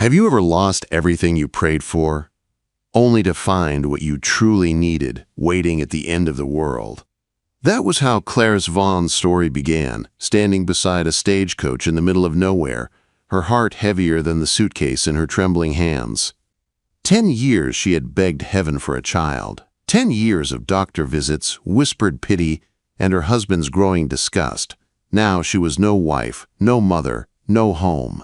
Have you ever lost everything you prayed for, only to find what you truly needed waiting at the end of the world? That was how Clarice Vaughn's story began, standing beside a stagecoach in the middle of nowhere, her heart heavier than the suitcase in her trembling hands. 10 years she had begged heaven for a child. 10 years of doctor visits, whispered pity, and her husband's growing disgust. Now she was no wife, no mother, no home.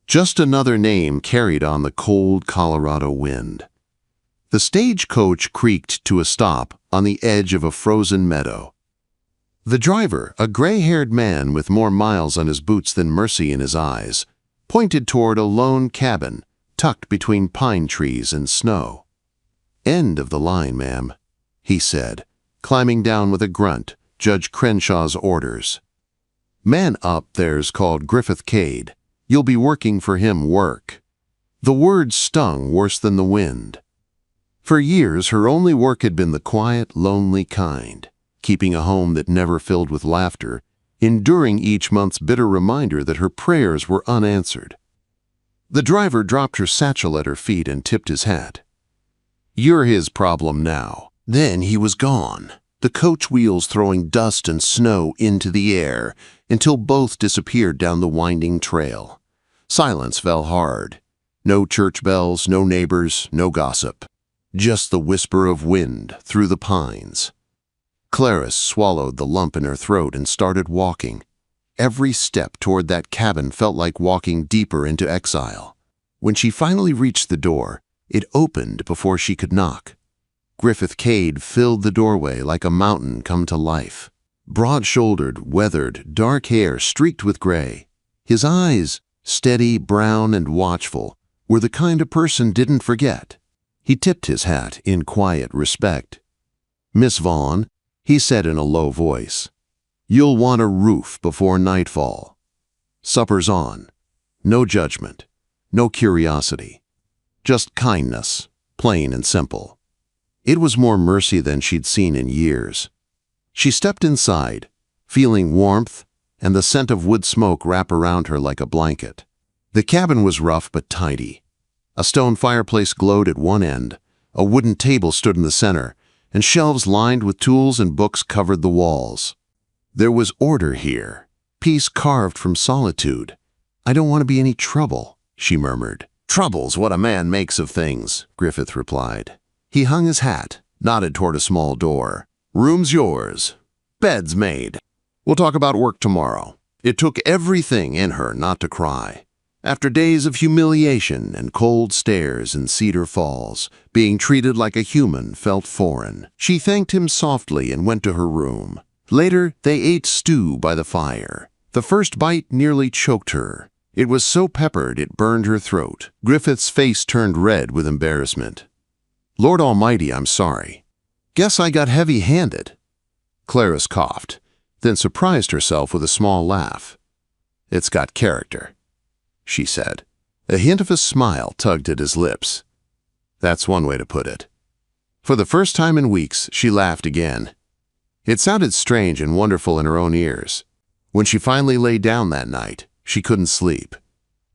Just another name carried on the cold Colorado wind. The stagecoach creaked to a stop on the edge of a frozen meadow. The driver, a gray-haired man with more miles on his boots than mercy in his eyes, pointed toward a lone cabin tucked between pine trees and snow. "End of the line, ma'am," he said, climbing down with a grunt, Judge Crenshaw's orders. "Man up there's called Griffith Cade. You'll be working for him work." The words stung worse than the wind. For years, her only work had been the quiet, lonely kind, keeping a home that never filled with laughter, enduring each month's bitter reminder that her prayers were unanswered. The driver dropped her satchel at her feet and tipped his hat. "You're his problem now." Then he was gone, the coach wheels throwing dust and snow into the air until both disappeared down the winding trail. Silence fell hard. No church bells, no neighbors, no gossip. Just the whisper of wind through the pines. Clarice swallowed the lump in her throat and started walking. Every step toward that cabin felt like walking deeper into exile. When she finally reached the door, it opened before she could knock. Griffith Cade filled the doorway like a mountain come to life. Broad-shouldered, weathered, dark hair streaked with gray. His eyes, steady, brown, and watchful, were the kind a person didn't forget. He tipped his hat in quiet respect. "Miss Vaughn," he said in a low voice, "you'll want a roof before nightfall. Supper's on. No judgment, no curiosity. Just kindness, plain and simple." It was more mercy than she'd seen in years. She stepped inside, feeling warmth and the scent of wood smoke wrap around her like a blanket. The cabin was rough but tidy. A stone fireplace glowed at one end, a wooden table stood in the center, and shelves lined with tools and books covered the walls. There was order here, peace carved from solitude. "I don't want to be any trouble," she murmured. "Trouble's what a man makes of things," Griffith replied. He hung his hat, nodded toward a small door. "Room's yours. Bed's made. We'll talk about work tomorrow." It took everything in her not to cry. After days of humiliation and cold stares in Cedar Falls, being treated like a human felt foreign. She thanked him softly and went to her room. Later, they ate stew by the fire. The first bite nearly choked her. It was so peppered it burned her throat. Griffith's face turned red with embarrassment. "Lord Almighty, I'm sorry. Guess I got heavy-handed." Clarice coughed, then surprised herself with a small laugh. "It's got character," she said. A hint of a smile tugged at his lips. That's one way to put it. For the first time in weeks, she laughed again. It sounded strange and wonderful in her own ears. When she finally lay down that night, she couldn't sleep.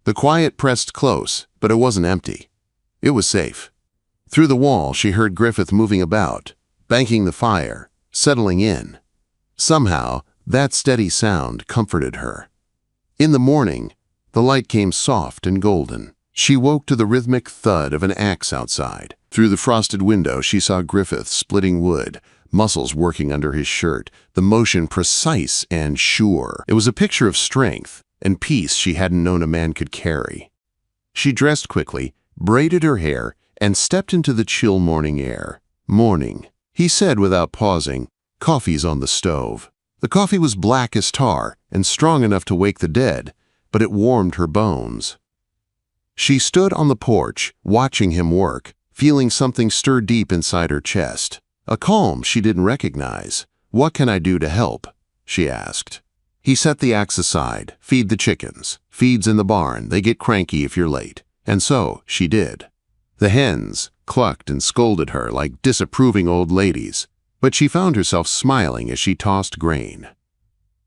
The quiet pressed close, but it wasn't empty. It was safe. Through the wall, she heard Griffith moving about, banking the fire, settling in. Somehow, that steady sound comforted her. In the morning, the light came soft and golden. She woke to the rhythmic thud of an axe outside. Through the frosted window, she saw Griffith splitting wood, muscles working under his shirt, the motion precise and sure. It was a picture of strength and peace she hadn't known a man could carry. She dressed quickly, braided her hair, and stepped into the chill morning air. "Morning," he said without pausing. "Coffee's on the stove." The coffee was black as tar and strong enough to wake the dead, but it warmed her bones. She stood on the porch, watching him work, feeling something stir deep inside her chest. A calm she didn't recognize. "What can I do to help?" she asked. He set the axe aside. "Feed the chickens. Feed's in the barn. They get cranky if you're late." And so she did. The hens clucked and scolded her like disapproving old ladies, but she found herself smiling as she tossed grain.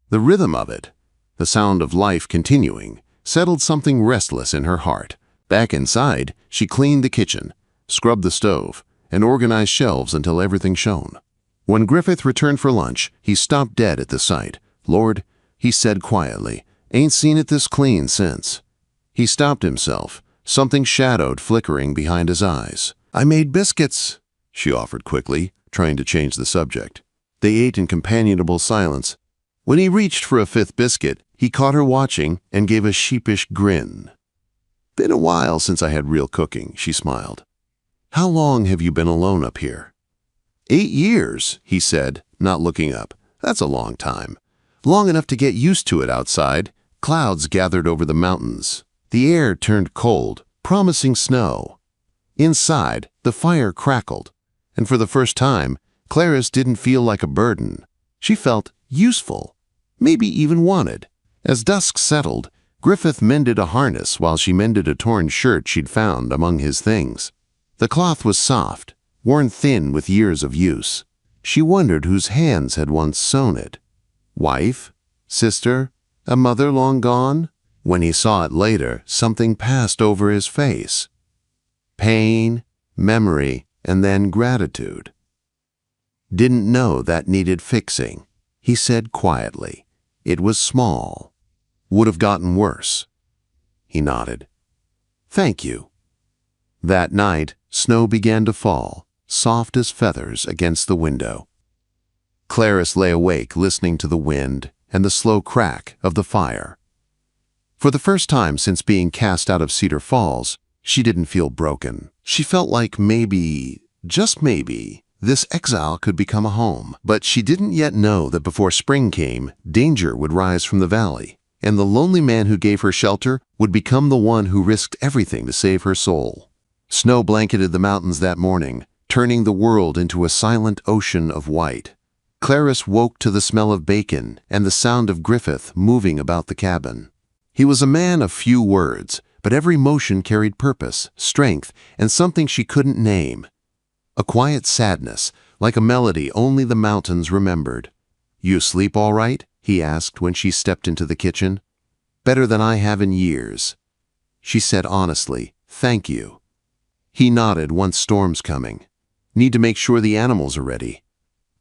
The rhythm of it, the sound of life continuing, settled something restless in her heart, Back inside, she cleaned the kitchen, scrubbed the stove, and organized shelves until everything shone. When Griffith returned for lunch, he stopped dead at the sight. "Lord," he said quietly, "ain't seen it this clean since." He stopped himself, something shadowed flickering behind his eyes. "I made biscuits," she offered quickly, trying to change the subject. They ate in companionable silence. When he reached for a fifth biscuit, he caught her watching and gave a sheepish grin. "Been a while since I had real cooking," she smiled. "How long have you been alone up here?" 8 years, he said, not looking up. "That's a long time. Long enough to get used to it outside." Clouds gathered over the mountains. The air turned cold, promising snow. Inside, the fire crackled, and for the first time, Clarice didn't feel like a burden. She felt useful, maybe even wanted. As dusk settled, Griffith mended a harness while she mended a torn shirt she'd found among his things. The cloth was soft, worn thin with years of use. She wondered whose hands had once sewn it. Wife? Sister? A mother long gone? When he saw it later, something passed over his face. Pain, memory, and then gratitude. "Didn't know that needed fixing," he said quietly. "It was small. Would have gotten worse." He nodded. "Thank you." That night, snow began to fall, soft as feathers against the window. Clarice lay awake listening to the wind and the slow crack of the fire. For the first time since being cast out of Cedar Falls, she didn't feel broken. She felt like maybe, just maybe, this exile could become a home. But she didn't yet know that before spring came, danger would rise from the valley, and the lonely man who gave her shelter would become the one who risked everything to save her soul. Snow blanketed the mountains that morning, turning the world into a silent ocean of white. Clarice woke to the smell of bacon and the sound of Griffith moving about the cabin. He was a man of few words, but every motion carried purpose, strength, and something she couldn't name. A quiet sadness, like a melody only the mountains remembered. "You sleep all right?" he asked when she stepped into the kitchen. "Better than I have in years." She said honestly, "Thank you." He nodded. "Once storm's coming. Need to make sure the animals are ready."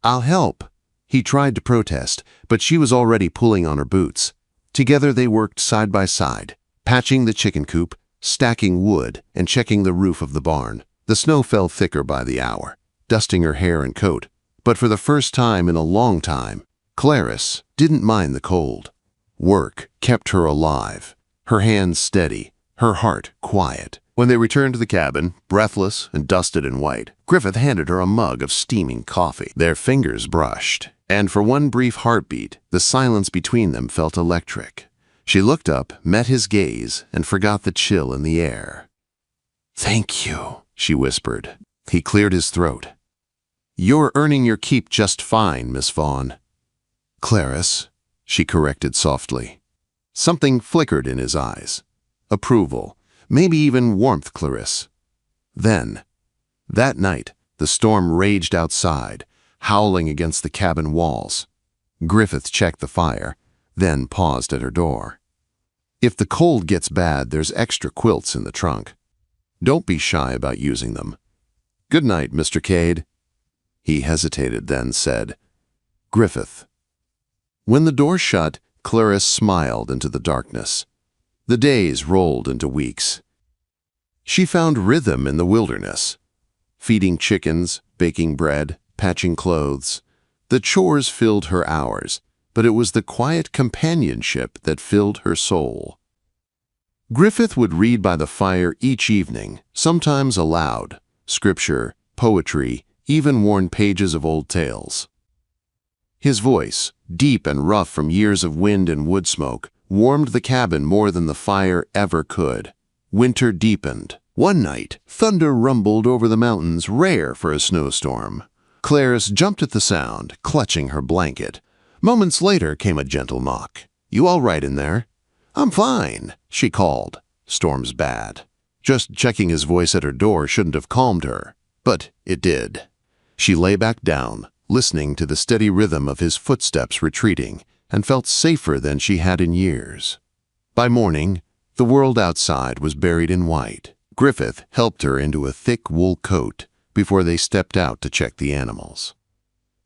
"I'll help." He tried to protest, but she was already pulling on her boots. Together they worked side by side, patching the chicken coop, stacking wood, and checking the roof of the barn. The snow fell thicker by the hour, dusting her hair and coat. But for the first time in a long time, Clarice didn't mind the cold. Work kept her alive, her hands steady, her heart quiet. When they returned to the cabin, breathless and dusted and white, Griffith handed her a mug of steaming coffee. Their fingers brushed, and for one brief heartbeat, the silence between them felt electric. She looked up, met his gaze, and forgot the chill in the air. "Thank you," she whispered. He cleared his throat. "You're earning your keep just fine, Miss Vaughn." "Clarice," she corrected softly. Something flickered in his eyes. Approval, maybe even warmth. "Clarice." Then, that night, the storm raged outside, howling against the cabin walls. Griffith checked the fire, then paused at her door. "If the cold gets bad, there's extra quilts in the trunk. Don't be shy about using them. Good night, Mr. Cade." He hesitated, then said, "Griffith." When the door shut, Clarice smiled into the darkness. The days rolled into weeks. She found rhythm in the wilderness, feeding chickens, baking bread, patching clothes. The chores filled her hours, but it was the quiet companionship that filled her soul. Griffith would read by the fire each evening, sometimes aloud, scripture, poetry, even worn pages of old tales. His voice, deep and rough from years of wind and wood smoke, warmed the cabin more than the fire ever could. Winter deepened. One night, thunder rumbled over the mountains, rare for a snowstorm. Clarice jumped at the sound, clutching her blanket. Moments later came a gentle knock. "You all right in there?" "I'm fine," she called. "Storm's bad." Just checking his voice at her door shouldn't have calmed her, but it did. She lay back down, listening to the steady rhythm of his footsteps retreating, and felt safer than she had in years. By morning, The world outside was buried in white. Griffith helped her into a thick wool coat before they stepped out to check the animals.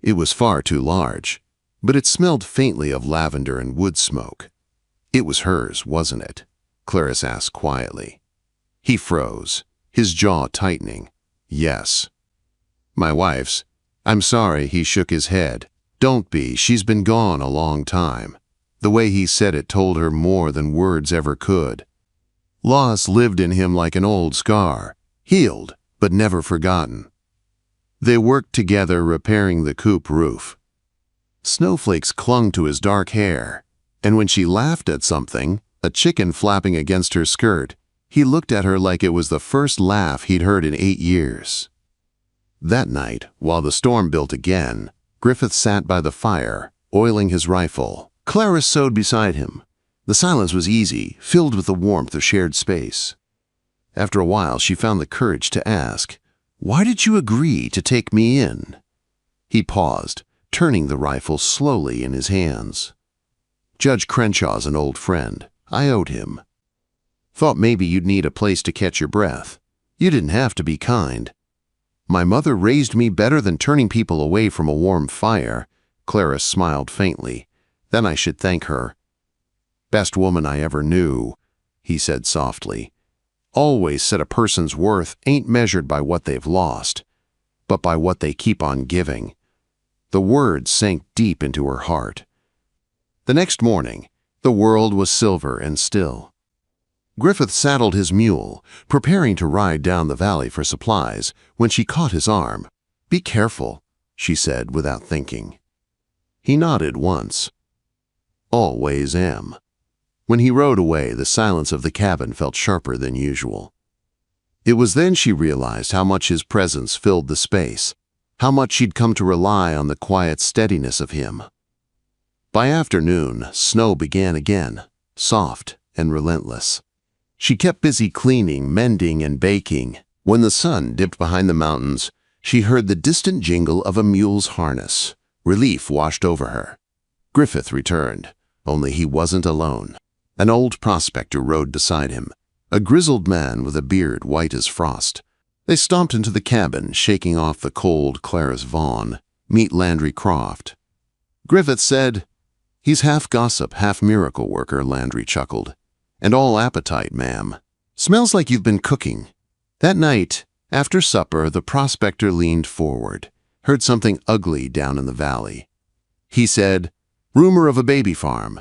It was far too large, but it smelled faintly of lavender and wood smoke. It was hers, wasn't it? Clarice asked quietly. He froze, his jaw tightening. Yes. My wife's. I'm sorry, he shook his head. Don't be, she's been gone a long time. The way he said it told her more than words ever could. Loss lived in him like an old scar, healed but never forgotten. They worked together repairing the coop roof. Snowflakes clung to his dark hair, and when she laughed at something, a chicken flapping against her skirt, he looked at her like it was the first laugh he'd heard in 8 years. That night, while the storm built again, Griffith sat by the fire, oiling his rifle. Clarice sewed beside him. The silence was easy, filled with the warmth of shared space. After a while, she found the courage to ask, "Why did you agree to take me in?" He paused, turning the rifle slowly in his hands. "Judge Crenshaw's an old friend. I owed him. Thought maybe you'd need a place to catch your breath. You didn't have to be kind. My mother raised me better than turning people away from a warm fire." Clarice smiled faintly. "Then I should thank her." "Best woman I ever knew," he said softly. "Always said a person's worth ain't measured by what they've lost, but by what they keep on giving." The words sank deep into her heart. The next morning, the world was silver and still. Griffith saddled his mule, preparing to ride down the valley for supplies, when she caught his arm. "Be careful," she said without thinking. He nodded once. "Always am." When he rode away, the silence of the cabin felt sharper than usual. It was then she realized how much his presence filled the space, how much she'd come to rely on the quiet steadiness of him. By afternoon, snow began again, soft and relentless. She kept busy cleaning, mending, and baking. When the sun dipped behind the mountains, she heard the distant jingle of a mule's harness. Relief washed over her. Griffith returned, only he wasn't alone. An old prospector rode beside him, a grizzled man with a beard white as frost. They stomped into the cabin, shaking off the cold Clarice Vaughn. "Meet Landry Croft." Griffith said, "He's half gossip, half miracle worker," Landry chuckled. "And all appetite, ma'am. Smells like you've been cooking." That night, after supper, the prospector leaned forward, heard something ugly down in the valley. He said, "Rumor of a baby farm.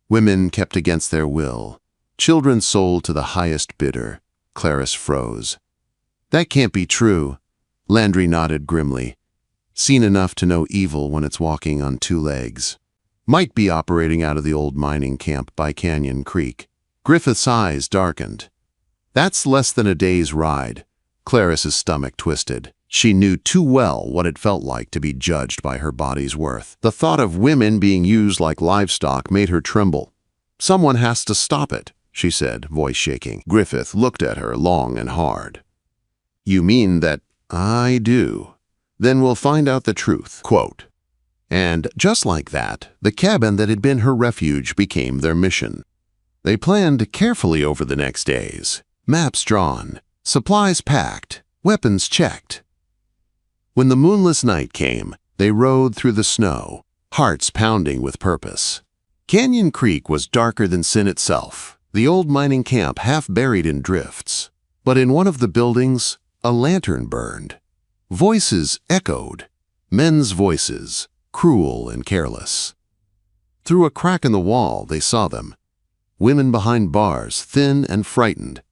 Women kept against their will. Children sold to the highest bidder." Clarice froze. "That can't be true." Landry nodded grimly. "Seen enough to know evil when it's walking on 2 legs. Might be operating out of the old mining camp by Canyon Creek." Griffith's eyes darkened. "That's less than a day's ride." Clarice's stomach twisted. She knew too well what it felt like to be judged by her body's worth. The thought of women being used like livestock made her tremble. "Someone has to stop it," she said, voice shaking. Griffith looked at her long and hard. "You mean that?" "I do." "Then we'll find out the truth." Quote. And just like that, the cabin that had been her refuge became their mission. They planned carefully over the next days. Maps drawn, supplies packed, weapons checked. When the moonless night came, they rode through the snow, hearts pounding with purpose. Canyon Creek was darker than sin itself, the old mining camp half buried in drifts. But in one of the buildings, a lantern burned. Voices echoed, men's voices, cruel and careless. Through a crack in the wall, they saw them. Women behind bars, thin and frightened.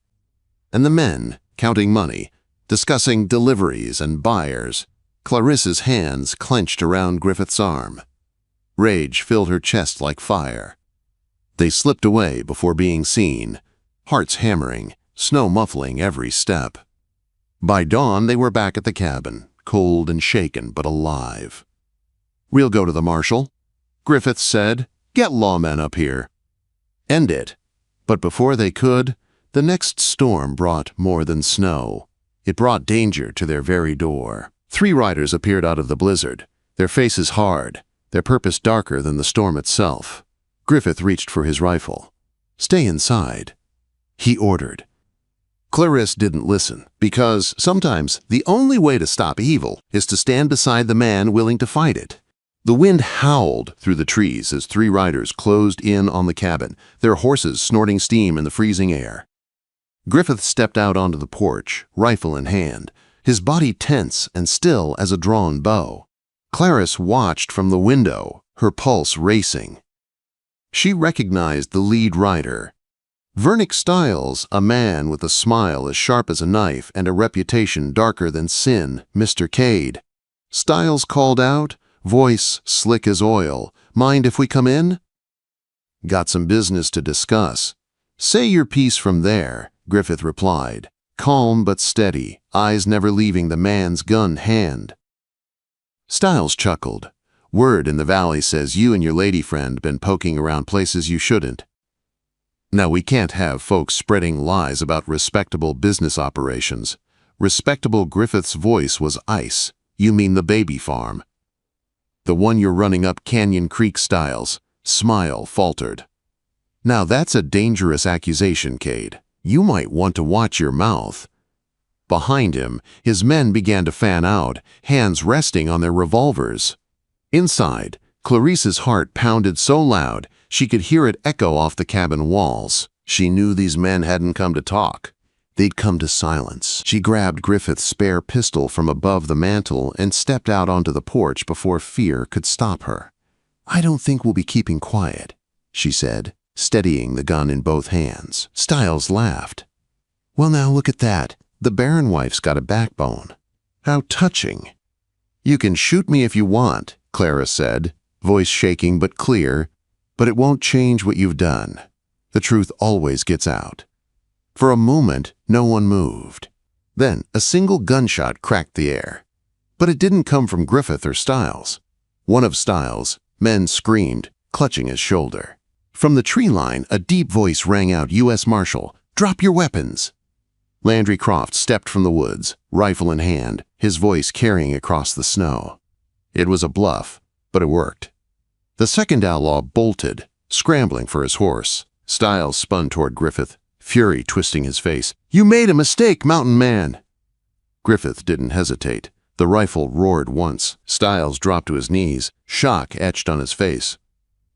And the men, counting money, discussing deliveries and buyers. Clarice's hands clenched around Griffith's arm. Rage filled her chest like fire. They slipped away before being seen, hearts hammering, snow muffling every step. By dawn, they were back at the cabin, cold and shaken but alive. "We'll go to the marshal," Griffith said. "Get lawmen up here." End it. But before they could, the next storm brought more than snow. It brought danger to their very door. 3 riders appeared out of the blizzard, their faces hard, their purpose darker than the storm itself. Griffith reached for his rifle. "Stay inside." he ordered. Clarisse didn't listen, because sometimes the only way to stop evil is to stand beside the man willing to fight it. The wind howled through the trees as 3 riders closed in on the cabin, their horses snorting steam in the freezing air. Griffith stepped out onto the porch, rifle in hand, his body tense and still as a drawn bow. Clarisse watched from the window, her pulse racing. She recognized the lead rider. Vernick Stiles, a man with a smile as sharp as a knife and a reputation darker than sin, Mr. Cade. Stiles called out, voice slick as oil, "Mind if we come in?" "Got some business to discuss." "Say your piece from there," Griffith replied, calm but steady, eyes never leaving the man's gun hand. Stiles chuckled. "Word in the valley says you and your lady friend been poking around places you shouldn't. Now we can't have folks spreading lies about respectable business operations." Respectable Griffith's voice was ice. "You mean the baby farm?" "The one you're running up Canyon Creek." Stiles' smile faltered. "Now that's a dangerous accusation, Cade. You might want to watch your mouth." Behind him, his men began to fan out, hands resting on their revolvers. Inside, Clarisse's heart pounded so loud she could hear it echo off the cabin walls. She knew these men hadn't come to talk. They'd come to silence. She grabbed Griffith's spare pistol from above the mantel and stepped out onto the porch before fear could stop her. "I don't think we'll be keeping quiet," she said, steadying the gun in both hands. Stiles laughed. "Well, now look at that. The Baron wife's got a backbone." "How touching." "You can shoot me if you want," Clarisse said, voice shaking but clear, "but it won't change what you've done. The truth always gets out." For a moment, no one moved. Then a single gunshot cracked the air. But it didn't come from Griffith or Stiles. One of Stiles' men screamed, clutching his shoulder. From the tree line, a deep voice rang out, "U.S. Marshal, drop your weapons!" Landry Croft stepped from the woods, rifle in hand, his voice carrying across the snow. It was a bluff, but it worked. The second outlaw bolted, scrambling for his horse. Stiles spun toward Griffith, fury twisting his face. "You made a mistake, mountain man!" Griffith didn't hesitate. The rifle roared once. Stiles dropped to his knees, shock etched on his face.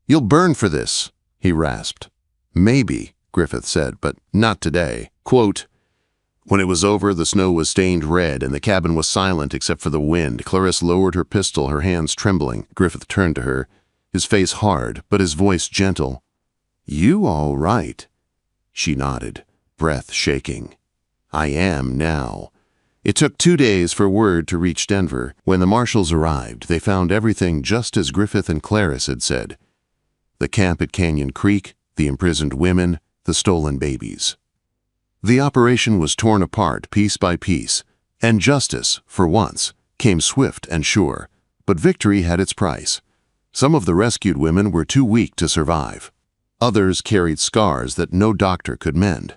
"You'll burn for this," he rasped. "Maybe," Griffith said, "but not today." Quote, when it was over, the snow was stained red and the cabin was silent except for the wind. Clarisse lowered her pistol, her hands trembling. Griffith turned to her, his face hard, but his voice gentle. "You all right?" She nodded, breath shaking. "I am now." It took 2 days for word to reach Denver. When the marshals arrived, they found everything just as Griffith and Clarisse had said. The camp at Canyon Creek, the imprisoned women, the stolen babies. The operation was torn apart piece by piece, and justice, for once, came swift and sure. But victory had its price. Some of the rescued women were too weak to survive. Others carried scars that no doctor could mend.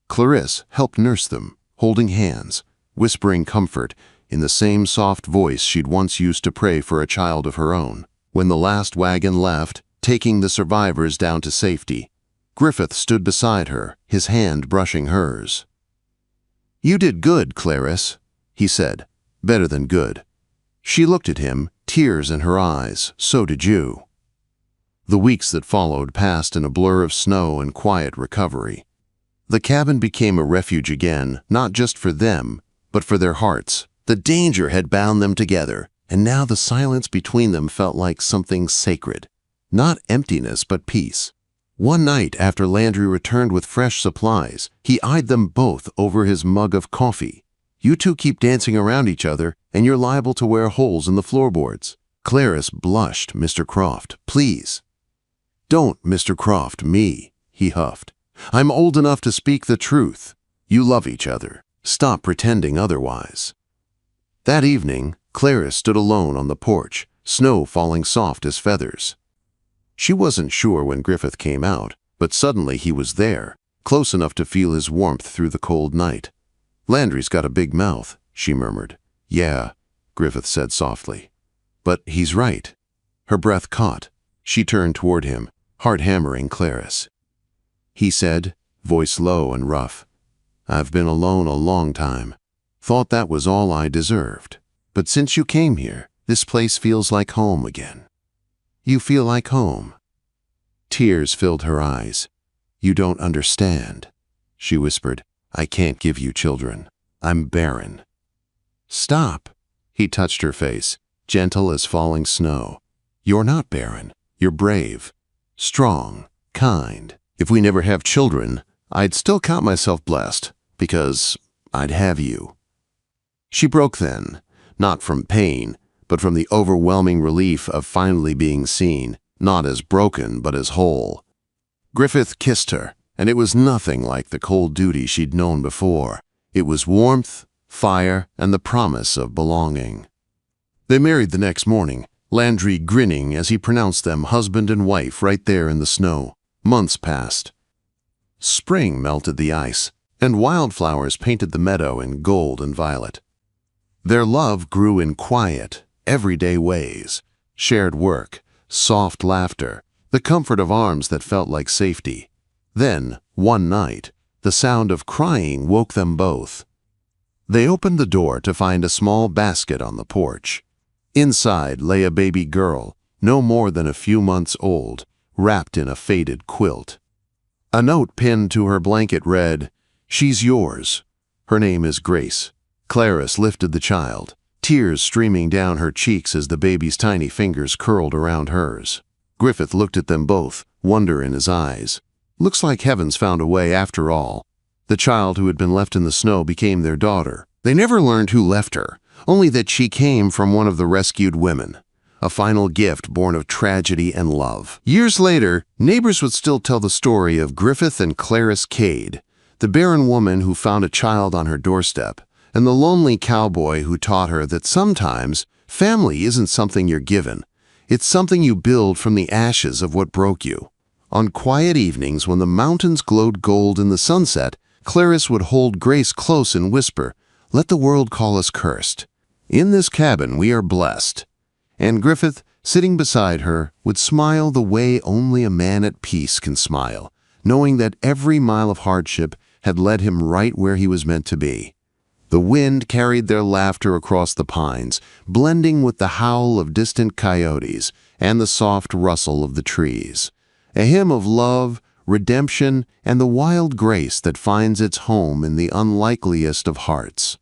Clarisse helped nurse them, holding hands, whispering comfort in the same soft voice she'd once used to pray for a child of her own. When the last wagon left, taking the survivors down to safety, Griffith stood beside her, his hand brushing hers. "You did good, Clarisse," he said. "Better than good." She looked at him, tears in her eyes. "So did you." The weeks that followed passed in a blur of snow and quiet recovery. The cabin became a refuge again, not just for them, but for their hearts. The danger had bound them together, and now the silence between them felt like something sacred. Not emptiness, but peace. One night after Landry returned with fresh supplies, he eyed them both over his mug of coffee. "You two keep dancing around each other, and you're liable to wear holes in the floorboards." Clarisse blushed. "Mr. Croft, please." "Don't, Mr. Croft, me," he huffed. "I'm old enough to speak the truth. You love each other. Stop pretending otherwise." That evening, Clarisse stood alone on the porch, snow falling soft as feathers. She wasn't sure when Griffith came out, but suddenly he was there, close enough to feel his warmth through the cold night. "Landry's got a big mouth," she murmured. "Yeah," Griffith said softly. "But he's right." Her breath caught. She turned toward him, heart hammering Clarisse. He said, voice low and rough. "I've been alone a long time. Thought that was all I deserved. But since you came here, this place feels like home again." "You feel like home?" Tears filled her eyes. "You don't understand," she whispered. "I can't give you children. I'm barren." "Stop." He touched her face, gentle as falling snow. "You're not barren. You're brave, strong, kind. If we never have children, I'd still count myself blessed, because I'd have you." She broke then, not from pain, but from the overwhelming relief of finally being seen, not as broken, but as whole. Griffith kissed her, and it was nothing like the cold duty she'd known before. It was warmth, fire, and the promise of belonging. They married the next morning, Landry grinning as he pronounced them husband and wife right there in the snow. Months passed. Spring melted the ice, and wildflowers painted the meadow in gold and violet. Their love grew in quiet, everyday ways: shared work, soft laughter, the comfort of arms that felt like safety. Then, one night, the sound of crying woke them both. They opened the door to find a small basket on the porch. Inside lay a baby girl, no more than a few months old, wrapped in a faded quilt. A note pinned to her blanket read, "She's yours. Her name is Grace." Clarice lifted the child, tears streaming down her cheeks as the baby's tiny fingers curled around hers. Griffith looked at them both, wonder in his eyes. Looks like heaven's found a way after all. The child who had been left in the snow became their daughter. They never learned who left her, only that she came from one of the rescued women. A final gift born of tragedy and love. Years later, neighbors would still tell the story of Griffith and Clarice Cade, the barren woman who found a child on her doorstep, and the lonely cowboy who taught her that sometimes family isn't something you're given. It's something you build from the ashes of what broke you. On quiet evenings when the mountains glowed gold in the sunset, Clarice would hold Grace close and whisper, "Let the world call us cursed. In this cabin we are blessed." And Griffith, sitting beside her, would smile the way only a man at peace can smile, knowing that every mile of hardship had led him right where he was meant to be. The wind carried their laughter across the pines, blending with the howl of distant coyotes and the soft rustle of the trees. A hymn of love, redemption, and the wild grace that finds its home in the unlikeliest of hearts.